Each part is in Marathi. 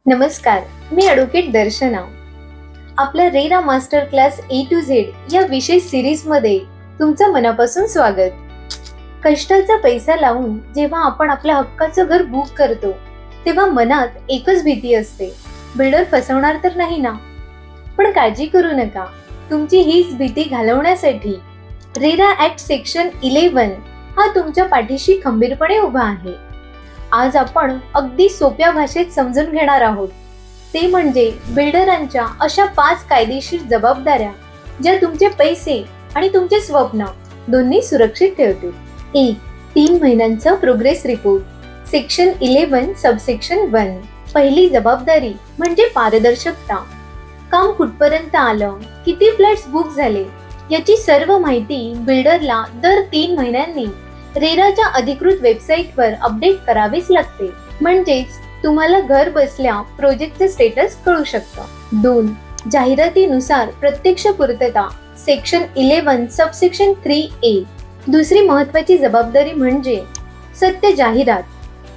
नमस्कार, मी ॲडव्होकेट दर्शना. आपल्या RERA master class A to Z या विशेष सिरीजमध्ये तुमचं मनापासून स्वागत. कष्टाचा पैसा लावून जेव्हा आपण आपल्या हक्काचं घर बुक करतो तेव्हा मनात एकच भीती असते, बिल्डर फसवणार तर नाही ना. पण काळजी करू नका, तुमची हीच भीती घालवण्यासाठी रेरा ऍक्ट सेक्शन 11 हा तुमच्या पाठीशी खंबीरपणे उभा आहे. आज आपण अगदी सोप्या भाषेत समजून घेणार आहोत, ते म्हणजे बिल्डरांच्या अशा 5 कायदेशीर जबाबदाऱ्या ज्या तुमचे पैसे आणि तुमचे स्वप्न दोन्ही सुरक्षित ठेवतील. 1. 3 महिन्यांचा प्रोग्रेस रिपोर्ट सेक्शन 11 सबसेक्शन 1. पहिली जबाबदारी म्हणजे पारदर्शकता. काम कुठपर्यंत आलं, किती फ्लॅट्स बुक झाले याची सर्व माहिती बिल्डरला दर 3 महिन्यांनी रेराच्या अधिकृत वेबसाईटवर अपडेट करावीच लागते. म्हणजेच तुम्हाला घर बसल्या प्रोजेक्टचे स्टेटस कळू शकतं. 2. जाहिरातीनुसार प्रत्यक्ष पूर्तता सेक्शन 11 सबसेक्शन 3A. दुसरी महत्वाची जबाबदारी म्हणजे सत्य जाहिरात.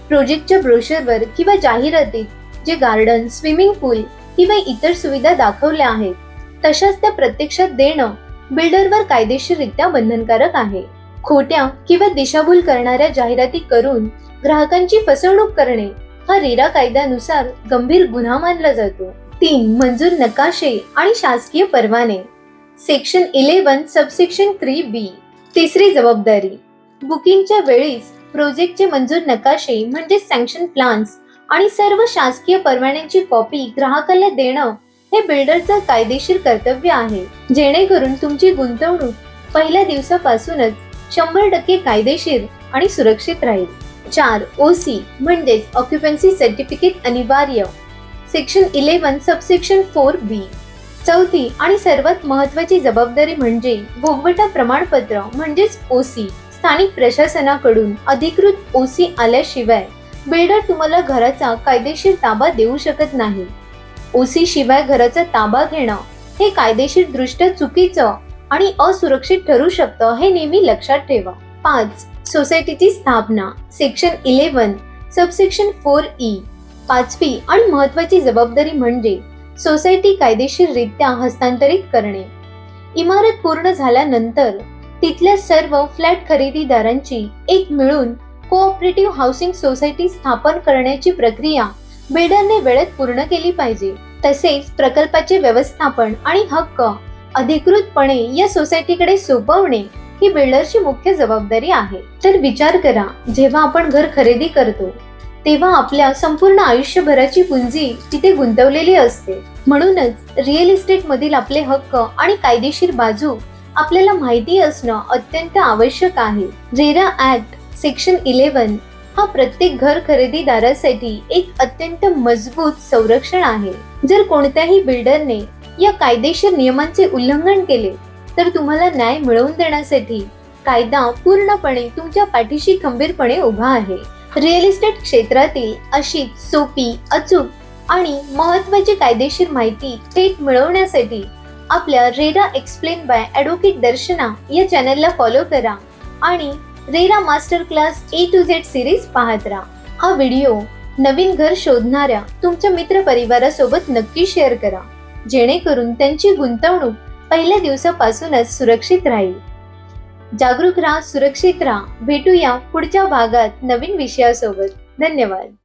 प्रोजेक्टच्या ब्रोशरवर किंवा जाहिरातीत जे गार्डन, स्विमिंग पूल किंवा इतर सुविधा दाखवल्या आहेत तशाच त्या प्रत्यक्षात देणं बिल्डरवर कायदेशीररित्या बंधनकारक आहे. खोट्या किंवा दिशाभूल करणाऱ्या जाहिराती करून ग्राहकांची फसवणूक करणे हा रेरा कायद्यानुसार गंभीर गुन्हा मानला जातो. 3. मंजूर नकाशे आणि शासकीय परवाने सेक्शन 11 सबसेक्शन 3B. तिसरी जबाबदारी बुकिंगच्या वेळीच प्रोजेक्टचे मंजूर नकाशे म्हणजे सँक्शन प्लान्स आणि सर्व शासकीय परवान्यांची कॉपी ग्राहकाला देणं हे बिल्डरचं कायदेशीर कर्तव्य आहे, जेणेकरून तुमची गुंतवणूक पहिल्या दिवसापासूनच 100% कायदेशीर आणि सुरक्षित राहील. 4. OC म्हणजेच ऑक्युपन्सी सर्टिफिकेट अनिवार्य सेक्शन 11 सबसेक्शन 4B. चौथी आणि सर्वात महत्वाची जबाबदारी म्हणजे भोगवटा प्रमाणपत्र म्हणजेच OC. स्थानिक प्रशासनाकडून अधिकृत OC आल्याशिवाय बिल्डर तुम्हाला घराचा कायदेशीर ताबा देऊ शकत नाही. OC शिवाय घराचा ताबा घेणं हे कायदेशीर दृष्ट्या चुकीचं आणि असुरक्षित ठरू शकतं, हे नेहमी लक्षात ठेवा. 5. सोसायटीची स्थापना सेक्शन 11 सबसेक्शन 4E. पाचवी आणि महत्वाची जबाबदारी म्हणजे सोसायटी कायदेशीररित्या हस्तांतरित करणे. इमारत पूर्ण झाल्यानंतर तिथल्या सर्व फ्लॅट खरेदीदारांची एक मिळून कोऑपरेटिव्ह हाऊसिंग सोसायटी स्थापन करण्याची प्रक्रिया बिल्डरने वेळेत पूर्ण केली पाहिजे. तसेच प्रकल्पाचे व्यवस्थापन आणि हक्क अधिकृतपणे या सोसायटीकडे सोपवणे ही बिल्डरची मुख्य जबाबदारी आहे. तर विचार करा, जेव्हा आपण घर खरेदी करतो तेव्हा आपल्या संपूर्ण आयुष्यभराची पुंजी तिथे गुंतवलेली असते. म्हणूनच रिअल इस्टेट मधील आपले हक्क आणि कायदेशीर बाजू आपल्याला माहिती असणं अत्यंत आवश्यक आहे. रेरा ऍक्ट सेक्शन 11 हा प्रत्येक घर खरेदीदारासाठी एक अत्यंत मजबूत संरक्षण आहे. जर कोणत्याही बिल्डरने या कायदेशीर नियमांचे उल्लंघन केले तर तुम्हाला न्याय मिळवून देण्यासाठी कायदा पूर्णपणे तुमच्या पाठीशी खंबीरपणे उभा आहे. रिअल इस्टेट क्षेत्रातील अशी सोपी, अचूक आणि महत्वाची कायदेशीर माहिती थेट मिळवण्यासाठी आपल्या रेरा एक्सप्लेन बाय ॲडव्होकेट दर्शना या चॅनलला फॉलो करा आणि RERA master class A to Z series पाहत राहा. हा व्हिडिओ नवीन घर शोधणाऱ्या तुमच्या मित्र परिवारासोबत नक्की शेअर करा, जेणेकरून त्यांची गुंतवणूक पहिल्या दिवसापासूनच सुरक्षित राहील. जागरूक राहा, सुरक्षित राहा. भेटूया पुढच्या भागात नवीन विषयासोबत. धन्यवाद.